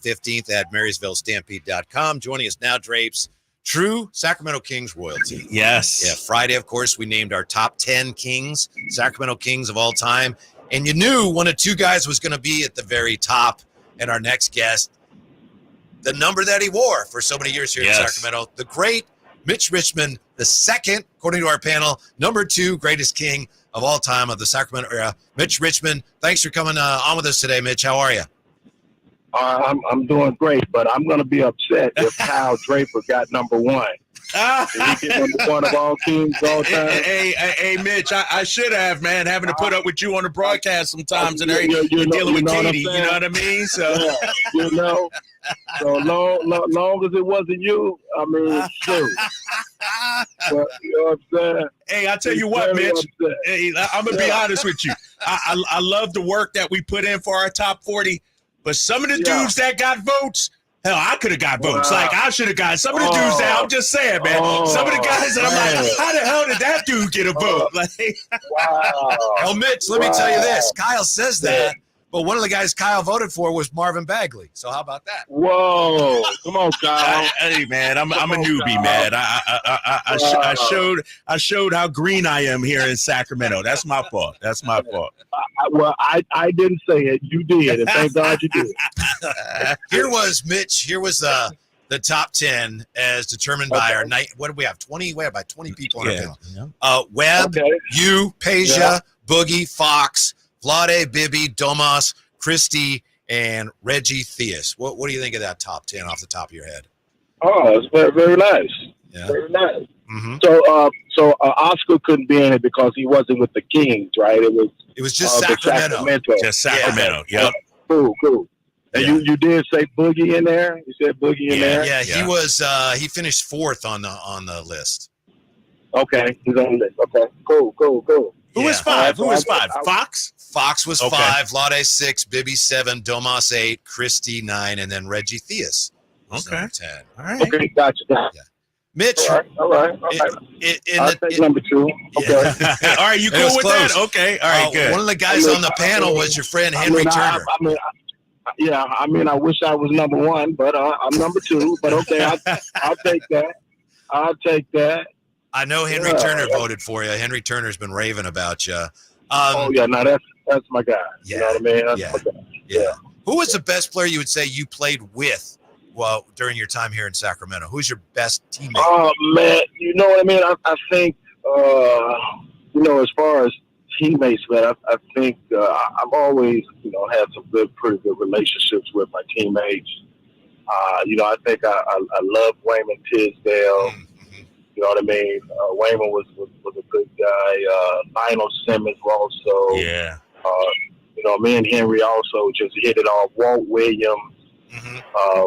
15th at MarysvilleStampede.com. Joining us now, Drapes, true Sacramento Kings royalty. Yes. Yeah, Friday, of course, we named our top 10 Kings, Sacramento Kings of all time. And you knew one of two guys was going to be at the very top. And our next guest, the number that he wore for so many years here in Sacramento, the great Mitch Richmond, the second, according to our panel, number 2 greatest King of all time of the Sacramento era. Mitch Richmond, thanks for coming on with us today, Mitch. How are you? I'm doing great, but I'm going to be upset if Kyle Draper got number 1. Did he get number 1 of all Kings all time? Hey, Mitch, I should have, man, having to put up with you on the broadcast sometimes and you're dealing with Katie, you know what I mean? So, so long as it wasn't you, I mean, shoot. But, you know what I'm saying? Hey, I tell you what, Mitch, hey, I'm going to be honest with you. I love the work that we put in for our top 40, but some of the dudes that got votes, hell, I could have got votes. Like, I should have got some of the dudes that I'm just saying, man. Some of the guys that I'm like, how the hell did that dude get a vote? Like, Well, Mitch, let me tell you this. Kyle says that, but one of the guys Kyle voted for was Marvin Bagley. So how about that? Whoa. Come on, Kyle. Hey, man, I'm a newbie, man. I showed how green I am here in Sacramento. That's my fault. I didn't say it. You did, and thank God you did. Here was Mitch. Here was the top 10 as determined by our night. What do we have? 20. We have about 20 people on our panel. Webb, you, Peja, Boogie, Fox, Vlade, Bibby, Domas, Christie, and Reggie Theus. What do you think of that top 10 off the top of your head? Oh, it's very, very nice. Yeah. Very nice. Mm-hmm. So Oscar couldn't be in it because he wasn't with the Kings, right? It was just Sacramento. Just Sacramento. Yeah. Cool. And you did say Boogie in there? You said Boogie in there? Yeah, he was. He finished 4th on the list. Okay, he's on the list. Okay, cool. Who was 5? Fox? Fox was 5, Vlade 6, Bibby 7, Domas 8, Christie 9, and then Reggie Theus was number 10. All right. Okay, gotcha. Yeah. Mitch. All right. I'll take number 2. Okay. All right, you cool with that? Okay. All right, good. One of the guys on the panel was your friend Henry Turner. I wish I was number 1, but I'm number 2. But okay, I'll take that. I know Henry Turner voted for you. Henry Turner's been raving about you. That's my guy. Yeah, you know what I mean? That's my guy. Yeah. Who was the best player you would say you played with during your time here in Sacramento? Who's your best teammate? Oh, man, you know what I mean? I think, as far as teammates, man, I think I've always, had some pretty good relationships with my teammates. I think I love Wayman Tisdale. Mm-hmm. You know what I mean? Wayman was a good guy. Lionel Simmons also. Yeah. Me and Henry also just hit it off. Walt Williams,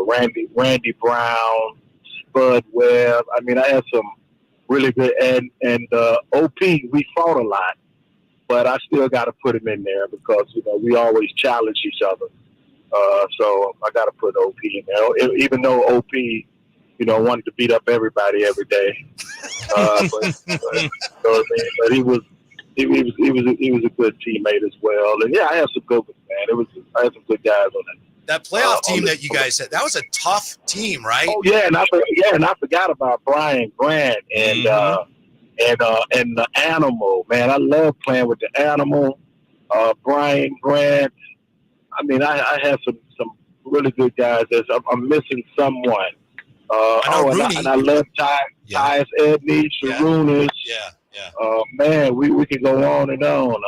Randy Brown, Spud Webb. I mean, I had some really good and OP. We fought a lot, but I still got to put him in there because we always challenge each other. So I got to put OP in there, even though OP, wanted to beat up everybody every day. But he was a good teammate as well. And I had some good ones, man. I had some good guys on that. That playoff team that you guys had, that was a tough team, right? Oh yeah, and I forgot about Brian Grant and the Animal, man. I love playing with the Animal. Brian Grant. I mean, I had some really good guys. I'm missing someone. And I love Tyus Edney, Sharunas. Man, we could go on and on.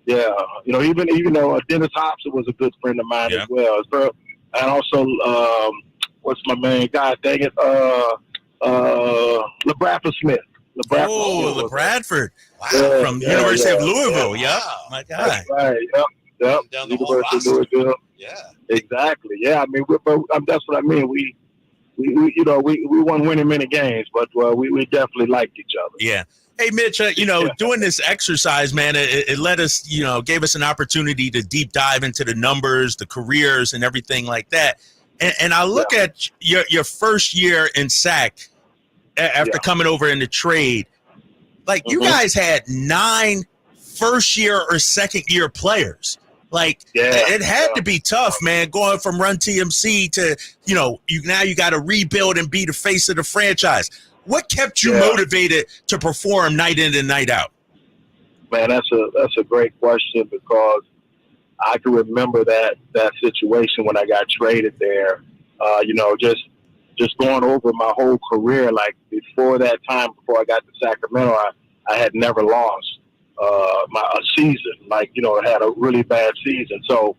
Even though Dennis Hobson was a good friend of mine as well. And also, what's my man? God dang it, LeBradford Smith. LeBradford. Wow. From the University of Louisville. Yeah. My God. That's right. Yep. Down the University of Louisville. Yeah. Exactly. Yeah. I mean, that's what I mean. We won winning many games, but we definitely liked each other. Yeah. Hey, Mitch, doing this exercise, man, it let us, gave us an opportunity to deep dive into the numbers, the careers, and everything like that. And I look at your first year in Sac after coming over in the trade. Like, you guys had 9 first-year or second-year players. It had to be tough, man, going from Run TMC to, you got to rebuild and be the face of the franchise. What kept you motivated to perform night in and night out? Man, that's a great question, because I can remember that situation when I got traded there. Just going over my whole career, like before that time, before I got to Sacramento, I had never lost a season. I had a really bad season. So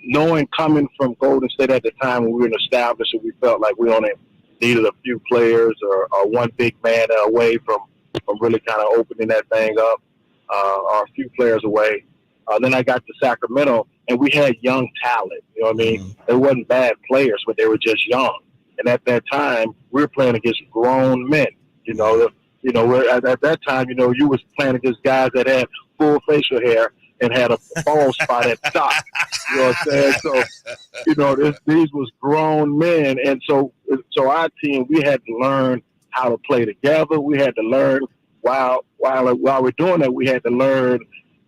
knowing, coming from Golden State at the time when we were established and we felt like we only needed a few players or one big man away from really kind of opening that thing up, or a few players away. Then I got to Sacramento, and we had young talent. You know what I mean? Mm-hmm. They wasn't bad players, but they were just young. And at that time, we were playing against grown men. At that time, you was playing against guys that had full facial hair and had a bald spot at the top. You know what I'm saying? So, these was grown men. And so our team, we had to learn how to play together. We had to learn while we're doing that, we had to learn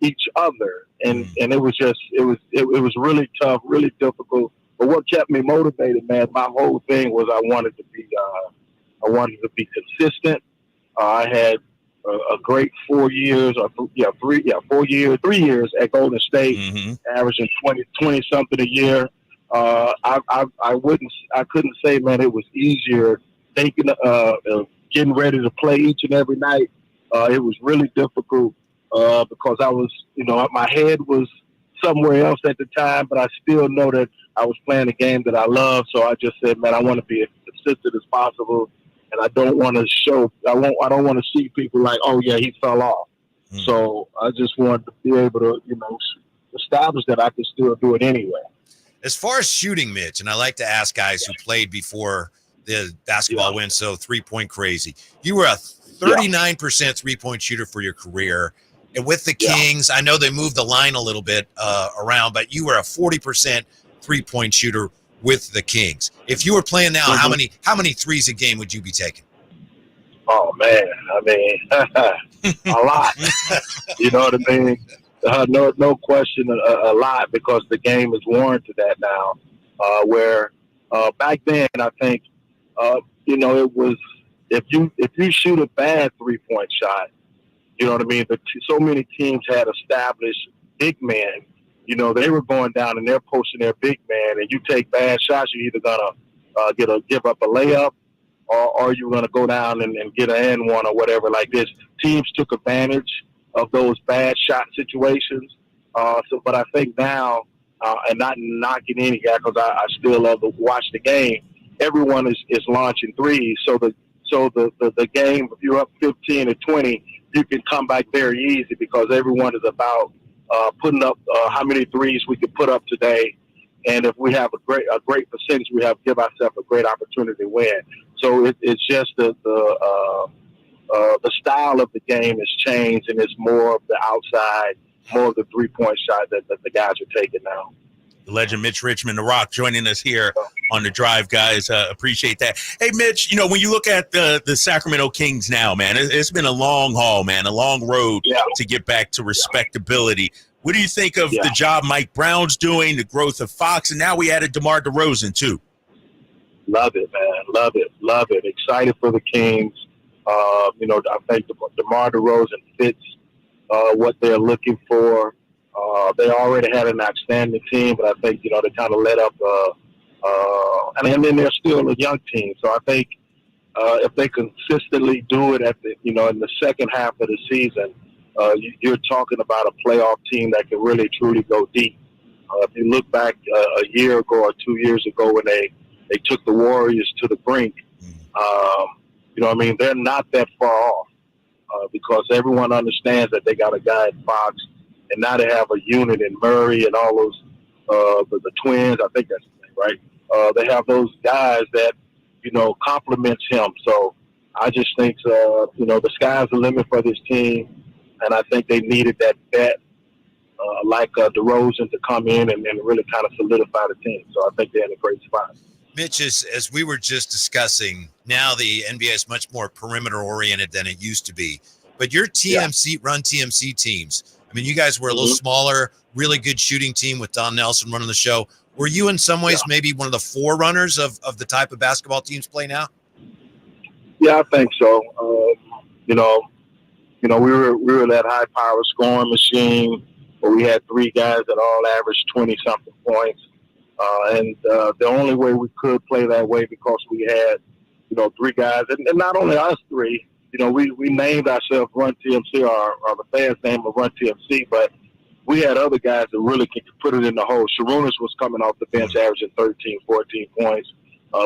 each other. And it was really tough, really difficult. But what kept me motivated, man, my whole thing was I wanted to be consistent. I had a great 4 years, 3 years at Golden State, averaging 20 something a year. I couldn't say, man, it was easier thinking getting ready to play each and every night. It was really difficult because I was, my head was somewhere else at the time, but I still know that I was playing a game that I love. So I just said, man, I want to be as consistent as possible. And I don't want to I don't want to see people like, oh yeah, he fell off. So I just wanted to be able to, establish that I could still do it anyway. As far as shooting, Mitch, and I like to ask guys who played before the basketball went so 3-point crazy. You were a 39% 3-point shooter for your career. And with the Kings, I know they moved the line a little bit around, but you were a 40% 3-point shooter with the Kings. If you were playing now, how many threes a game would you be taking? Oh man, I mean, a lot. You know what I mean? No question, a lot, because the game is warranted that now. Where back then, I think, it was if you shoot a bad 3-point shot, you know what I mean. But so many teams had established big men. They were going down and they're posting their big man, and you take bad shots, you're either gonna give up a layup, or you're gonna go down and get an and one or whatever like this. Teams took advantage of those bad shot situations. But I think now, and not knocking any guy, because I still love to watch the game. Everyone is launching threes, so the game, if you're up 15 or 20, you can come back very easy because everyone is about putting up how many threes we can put up today, and if we have a great percentage, we give ourselves a great opportunity to win. So it's just the style of the game has changed, and it's more of the outside, more of the 3-point shot that the guys are taking now. The legend Mitch Richmond, The Rock, joining us here on The Drive, guys. Appreciate that. Hey, Mitch, when you look at the Sacramento Kings now, man, it's been a long haul, man, a long road to get back to respectability. What do you think of the job Mike Brown's doing, the growth of Fox, and now we added DeMar DeRozan, too? Love it, man. Love it. Excited for the Kings. I think DeMar DeRozan fits what they're looking for. They already had an outstanding team, but I think, they kind of let up. And then they're still a young team. So I think if they consistently do it in the second half of the season, you're talking about a playoff team that can really, truly go deep. If you look back a year ago or 2 years ago when they took the Warriors to the brink, they're not that far off because everyone understands that they got a guy at Fox. And now they have a unit in Murray and all those, the twins, I think that's the name, right? They have those guys that, complements him. So I just think, the sky's the limit for this team. And I think they needed that vet like DeRozan to come in and really kind of solidify the team. So I think they're in a great spot. Mitch, as we were just discussing, now the NBA is much more perimeter oriented than it used to be. But your Run TMC teams, I mean, you guys were a little smaller, really good shooting team with Don Nelson running the show. Were you in some ways maybe one of the forerunners of the type of basketball teams play now? Yeah, I think so. You know, we were that high power scoring machine where we had three guys that all averaged 20-something points. And the only way we could play that way because we had, three guys, and not only us three, we named ourselves Run TMC, or the fans named of Run TMC, but we had other guys that really could put it in the hole. Sharunas was coming off the bench averaging 13, 14 points.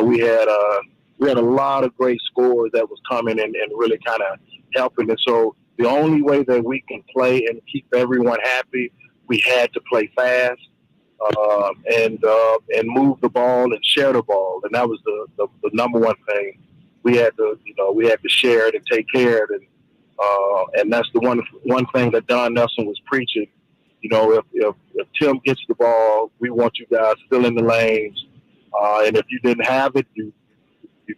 We had a lot of great scorers that was coming and really kind of helping. And so the only way that we can play and keep everyone happy, we had to play fast and move the ball and share the ball. And that was the number one thing. We had to share it and take care of it. And that's the one thing that Don Nelson was preaching. If Tim gets the ball, we want you guys still in the lanes. And if you didn't have it, you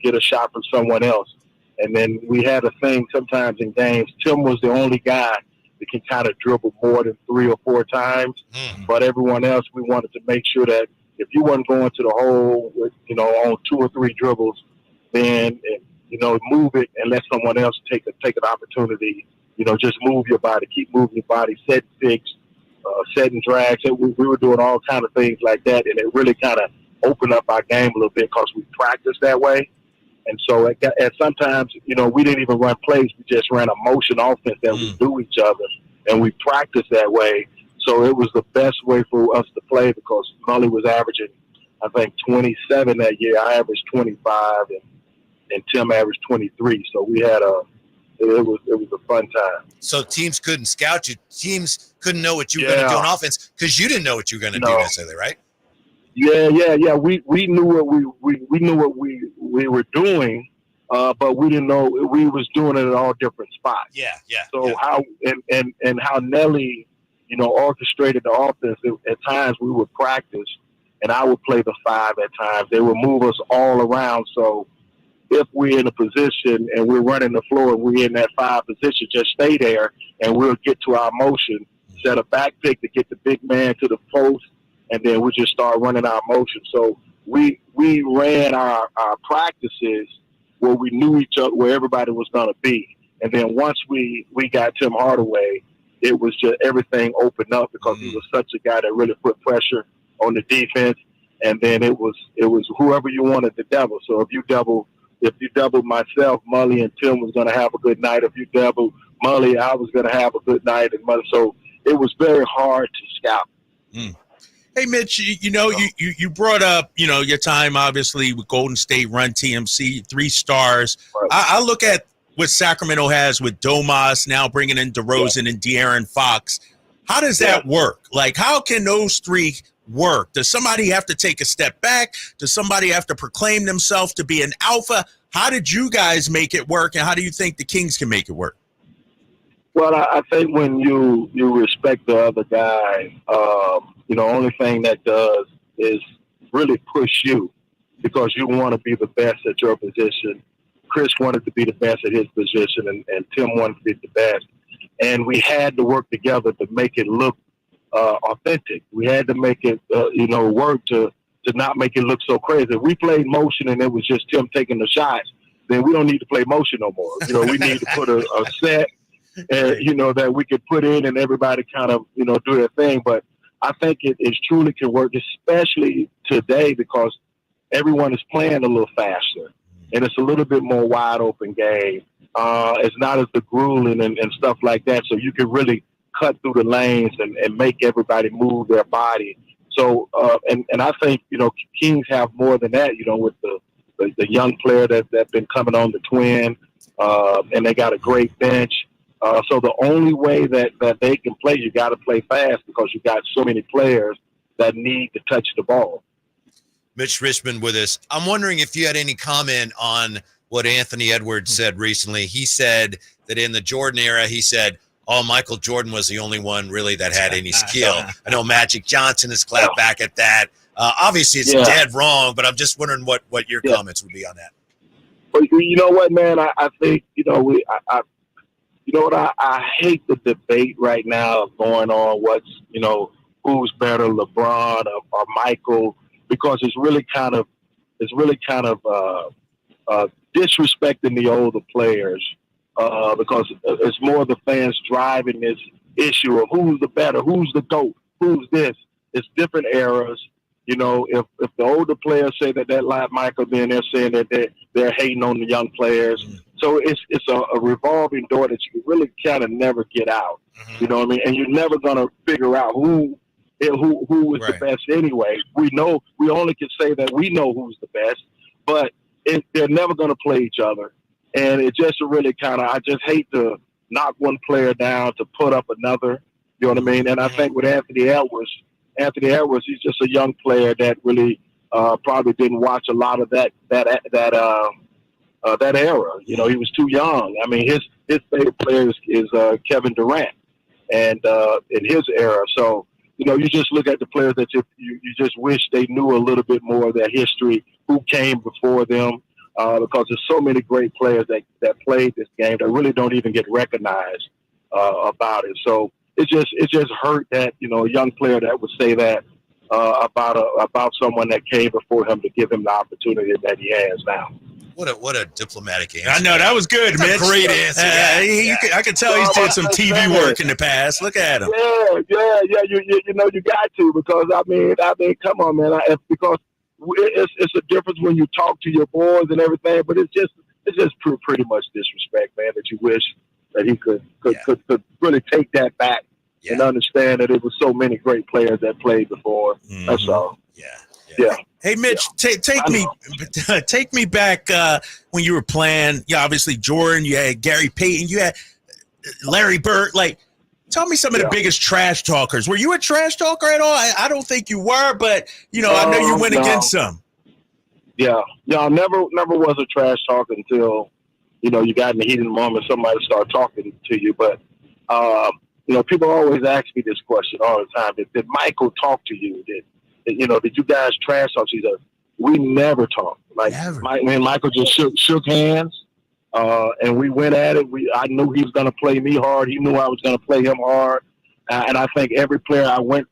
get a shot from someone else. And then we had a thing sometimes in games. Tim was the only guy that can kind of dribble more than 3 or 4 times. But everyone else, we wanted to make sure that if you wasn't going to the hole with, on 2 or 3 dribbles, then, move it and let someone else take an opportunity. Just move your body, keep moving your body, set fix, set and drag. So we were doing all kind of things like that, and it really kind of opened up our game a little bit because we practiced that way. And so and sometimes, we didn't even run plays. We just ran a motion offense that we do each other, and we practiced that way. So it was the best way for us to play because Mully was averaging, I think, 27 that year. I averaged 25, and Tim averaged 23. So we had it was a fun time. So teams couldn't scout you. Teams couldn't know what you were going to do on offense because you didn't know what you were going to do necessarily, right? Yeah. We knew what we knew what we were doing, but we didn't know we was doing it at all different spots. Yeah. So how how Nelly, orchestrated the offense. At times we would practice, and I would play the 5 at times. They would move us all around. So if we're in a position and we're running the floor and we're in that 5 position, just stay there, and we'll get to our motion. Set a back pick to get the big man to the post. And then we just start running our motion. So we ran our practices where we knew each other, where everybody was going to be. And then once we got Tim Hardaway, it was just everything opened up because he was such a guy that really put pressure on the defense. And then it was whoever you wanted to double. So if you doubled myself, Mully and Tim was going to have a good night. If you doubled Mully, I was going to have a good night. And so it was very hard to scout. Hey, Mitch, you brought up, your time, obviously, with Golden State, Run TMC, 3 stars. Right. I look at what Sacramento has with Domas, now bringing in DeRozan and De'Aaron Fox. How does that work? Like, how can those 3 work? Does somebody have to take a step back? Does somebody have to proclaim themselves to be an alpha? How did you guys make it work, and how do you think the Kings can make it work? Well, I think when you respect the other guy, only thing that does is really push you because you want to be the best at your position. Chris wanted to be the best at his position, and Tim wanted to be the best. And we had to work together to make it look authentic. We had to make it, work to not make it look so crazy. If we played motion and it was just Tim taking the shots, then we don't need to play motion no more. We need to put a set, that we could put in and everybody kind of, do their thing. But I think it truly can work, especially today because everyone is playing a little faster and it's a little bit more wide open game. It's not as the grueling and stuff like that. So you can really cut through the lanes and make everybody move their body. So, and I think, Kings have more than that, with the young player that's been coming on the Twin, and they got a great bench. So the only way that they can play, you got to play fast because you got so many players that need to touch the ball. Mitch Richmond with us. I'm wondering if you had any comment on what Anthony Edwards said recently. He said that in the Jordan era, he said, Michael Jordan was the only one really that had any skill. I know Magic Johnson has clapped back at that. Obviously, it's dead wrong, but I'm just wondering what your comments would be on that. But you know what, man? I think, You know what? I hate the debate right now going on. Who's better, LeBron or Michael? Because it's really kind of disrespecting the older players. Because it's more the fans driving this issue of who's the better, who's the GOAT, who's this. It's different eras. You know, if the older players say that like Michael, then they're saying that they're hating on the young players. Mm-hmm. So it's a revolving door that you really kind of never get out. Mm-hmm. You know what I mean? And you're never gonna figure out who is right. The best anyway. We only can say that we know who's the best, but they're never gonna play each other. And it just really I just hate to knock one player down to put up another. You know what I mean? And I think with Anthony Edwards, he's just a young player that really probably didn't watch a lot of that era. You know, he was too young. I mean, his favorite player is Kevin Durant, and in his era. So, you know, you just look at the players that you just wish they knew a little bit more of their history, who came before them, because there's so many great players that played this game that really don't even get recognized about it. So it just hurt that, you know, a young player that would say that about someone that came before him to give him the opportunity that he has now. What a diplomatic answer. I know, that was good, Mitch. Great answer. I can tell he's did some TV work in the past. Look at him. Yeah. You know, you got to, because I mean, come on, man. Because it's a difference when you talk to your boys and everything, but it's just pretty much disrespect, man. That you wish that he could really take that back and understand that it was so many great players that played before. Mm-hmm. That's all. Yeah. Hey, Mitch, take me back when you were playing. Yeah, obviously Jordan. You had Gary Payton. You had Larry Bird. Like, tell me some of the biggest trash talkers. Were you a trash talker at all? I don't think you were, but you know, I know you went against some. Yeah. I never was a trash talker until, you know, you got in the heat of the moment. Somebody started talking to you, but you know, people always ask me this question all the time: Did Michael talk to you? Did you guys trash talk each other? We never talked. Like, me and Michael just shook hands, and we went at it. I knew he was going to play me hard. He knew I was going to play him hard, and I think every player I went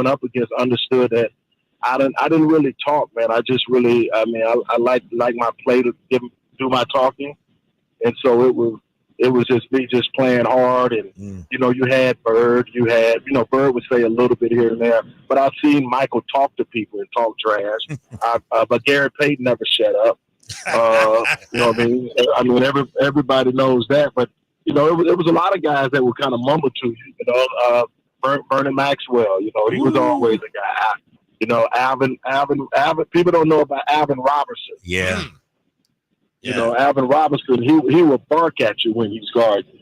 up against understood that I didn't really talk, man. I just really, I like my play to do my talking, and so it was just me just playing hard. And, you know, you had Bird. Bird would say a little bit here and there. But I've seen Michael talk to people and talk trash. But Gary Payton never shut up. You know what I mean? Everybody knows that. But, you know, it was a lot of guys that would kind of mumble to you. You know, Vernon Maxwell, you know, he was always a guy. You know, Alvin. People don't know about Alvin Robertson. Yeah. You know, Alvin Robinson, he will bark at you when he's guarding.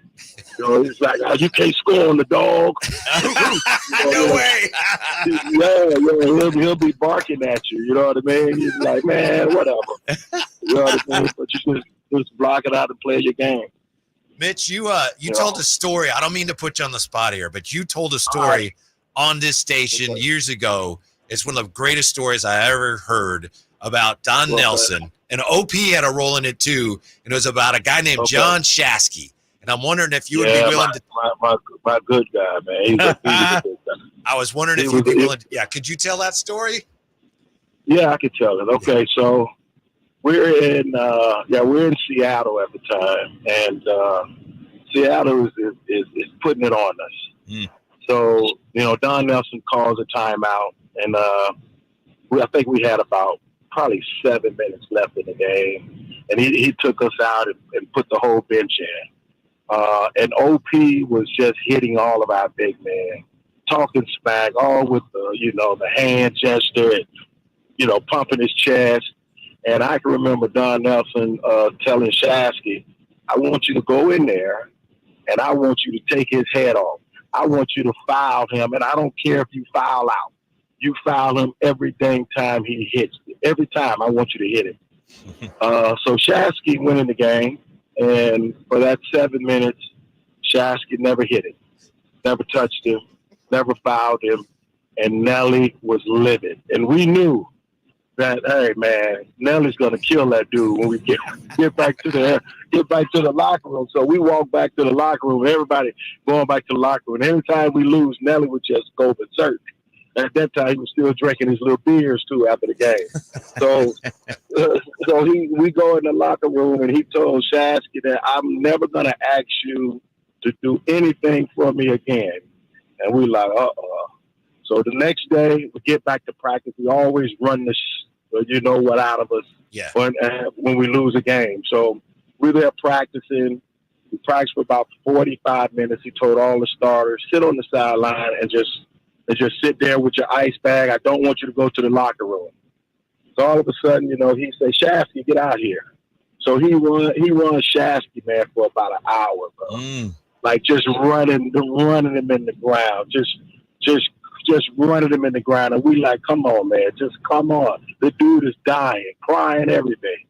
You know, he's like, oh, you can't score on the dog. No way. Yeah, he'll be barking at you. You know what I mean? He's like, man, whatever. You know what I mean? But you just block it out and play your game. Mitch, you told a story. I don't mean to put you on the spot here, but you told a story on this station years ago. It's one of the greatest stories I ever heard about Don Nelson. And OP had a role in it too. And it was about a guy named John Shasky. And I'm wondering if you would be willing to. My good guy, man. He's a good guy. I was wondering if you'd be willing to. Yeah, could you tell that story? Yeah, I could tell it. Okay, so we're in Seattle at the time, and Seattle is putting it on us. So, you know, Don Nelson calls a timeout, and I think we had about probably 7 minutes left in the game, and he took us out and put the whole bench in. And OP was just hitting all of our big men, talking smack, all with the hand gesture and, you know, pumping his chest. And I can remember Don Nelson telling Shasky, I want you to go in there and I want you to take his head off. I want you to foul him, and I don't care if you foul out. You foul him every dang time he hits. Every time I want you to hit him. So Shasky went in the game, and for that 7 minutes, Shasky never hit him, never touched him, never fouled him, and Nelly was livid. And we knew that, hey man, Nelly's gonna kill that dude when we get back to the locker room. So we walk back to the locker room. Everybody going back to the locker room. And every time we lose, Nelly would just go berserk. At that time, he was still drinking his little beers too after the game. So, we go in the locker room, and he told Shasky that I'm never gonna ask you to do anything for me again. And we like, So the next day, we get back to practice. We always run this, out of us when we lose a game. So we're there practicing. We practiced for about 45 minutes. He told all the starters, sit on the sideline and just sit there with your ice bag. I don't want you to go to the locker room. So all of a sudden, he said, Shasky, get out here. So he runs Shasky, man, for about an hour, bro. Like just running him in the ground, just running him in the ground. And we like, come on, man, just come on. The dude is dying, crying, everything.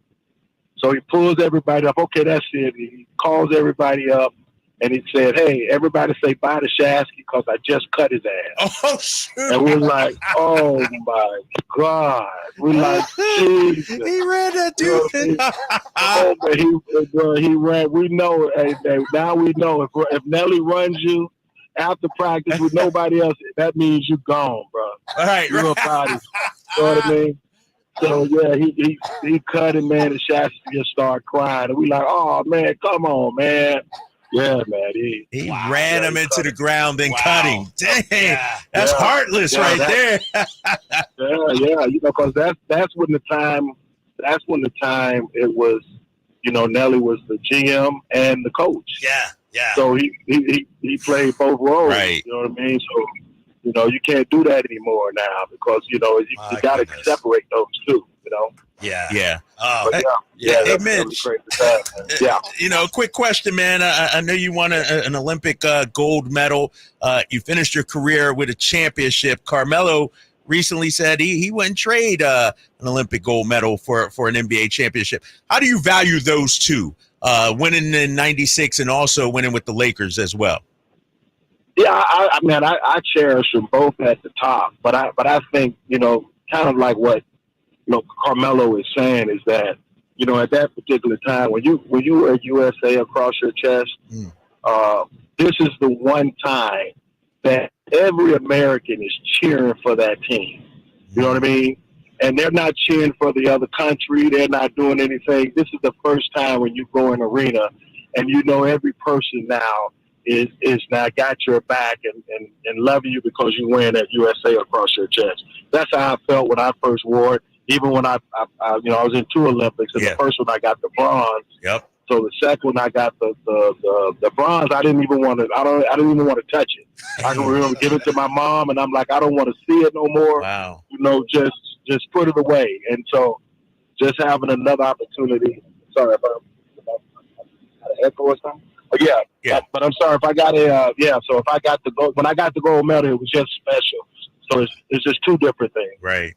So he pulls everybody up. Okay, that's it. He calls everybody up, and he said, hey, everybody say bye to Shasky because I just cut his ass. Oh, shoot. And we're like, oh, my God. We're like, Jesus. He ran that dude. He ran. We know. Now we know if Nelly runs you after practice with nobody else, that means you're gone, bro. All right. You're a body. You know what I mean? So, yeah, he cut him, man, and Shasky just started crying. And we like, oh, man, come on, man. Yeah, man. He ran him into the ground, then cut him. Dang, that's heartless there. Yeah, because that's when the time it was, Nelly was the GM and the coach. Yeah. So he played both roles. Right. You know what I mean? So, you can't do that anymore now because, you got to separate those two, Yeah. Oh, Hey, Mitch. Yeah. Quick question, man. I know you won an Olympic gold medal. You finished your career with a championship. Carmelo recently said he wouldn't trade an Olympic gold medal for an NBA championship. How do you value those two, winning in '96 and also winning with the Lakers as well? Yeah, I cherish them both at the top, but I think kind of like what Carmelo is saying is that at that particular time when you wear USA across your chest, this is the one time that every American is cheering for that team. You know what I mean? And they're not cheering for the other country. They're not doing anything. This is the first time when you go in arena and every person now is now got your back and love you because you're wearing that USA across your chest. That's how I felt when I first wore it. Even when I was in 2 Olympics, and the first one I got the bronze. Yep. So the second one I got the bronze. I didn't even want to. I didn't even want to touch it. I can remember give it to my mom, and I'm like, I don't want to see it no more. Wow. Just put it away. And so, just having another opportunity. Sorry if I had an echo or something. But yeah. But I'm sorry if I got So if I got the gold, when I got the gold medal, it was just special. So it's just 2 different things. Right.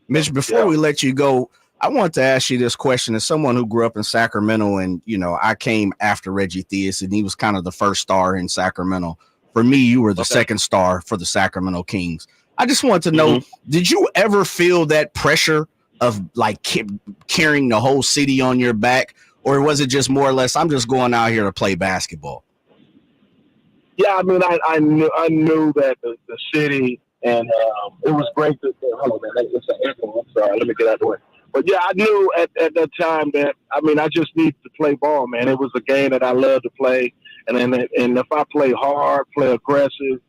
Mitch, before we let you go, I want to ask you this question as someone who grew up in Sacramento, and, I came after Reggie Theus, and he was kind of the first star in Sacramento. For me, you were the second star for the Sacramento Kings. I just want to know, did you ever feel that pressure of like carrying the whole city on your back, or was it just more or less, I'm just going out here to play basketball? Yeah, I mean, I knew that the city, and it was great to hold on, man. It's an echo. I'm sorry. Let me get out of the way. But yeah, I knew at that time that I just needed to play ball, man. It was a game that I loved to play, and if I play hard, play aggressive,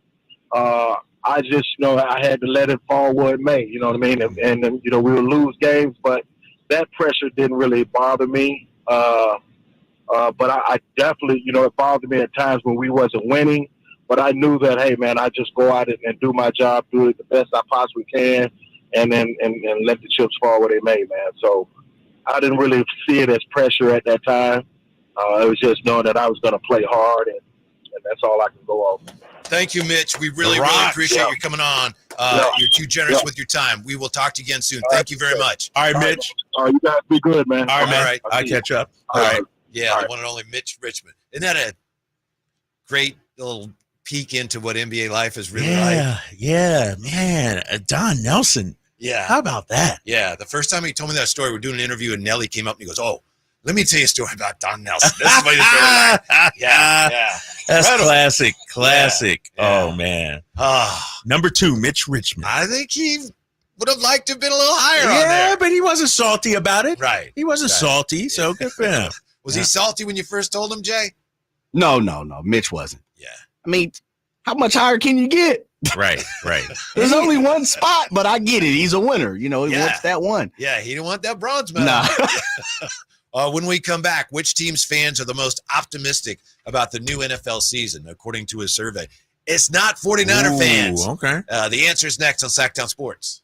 I just I had to let it fall where it may. You know what I mean? And we would lose games, but that pressure didn't really bother me. But I definitely, it bothered me at times when we wasn't winning. But I knew that, hey, man, I just go out and do my job, do it the best I possibly can, and then let the chips fall where they may, man. So I didn't really see it as pressure at that time. It was just knowing that I was going to play hard, and that's all I can go on. Thank you, Mitch. We really appreciate you coming on. You're too generous with your time. We will talk to you again soon. Thank you very much. All right, Mitch. All right, you guys be good, man. All right, man. All right. I'll catch up. All right. Yeah, the one and only Mitch Richmond. Isn't that a great little peek into what NBA life is really like? Yeah, man. Don Nelson. Yeah. How about that? Yeah. The first time he told me that story, we're doing an interview, and Nelly came up and he goes, "Oh, let me tell you a story about Don Nelson. This is what his story like." Yeah. That's Incredible. classic. Yeah. Oh, man. Ah, Number 2, Mitch Richmond. I think he would have liked to have been a little higher on Yeah, there. but he wasn't salty about it. Right. He wasn't Right. salty, so good for him. Was he salty when you first told him, Jay? No. Mitch wasn't. Yeah. I mean, how much higher can you get? Right. There's only one spot, but I get it. He's a winner. He Yeah. wants that one. Yeah, he didn't want that bronze medal. Nah. When we come back, which team's fans are the most optimistic about the new NFL season, according to his survey? It's not 49er fans. Okay. The answer is next on Sactown Sports.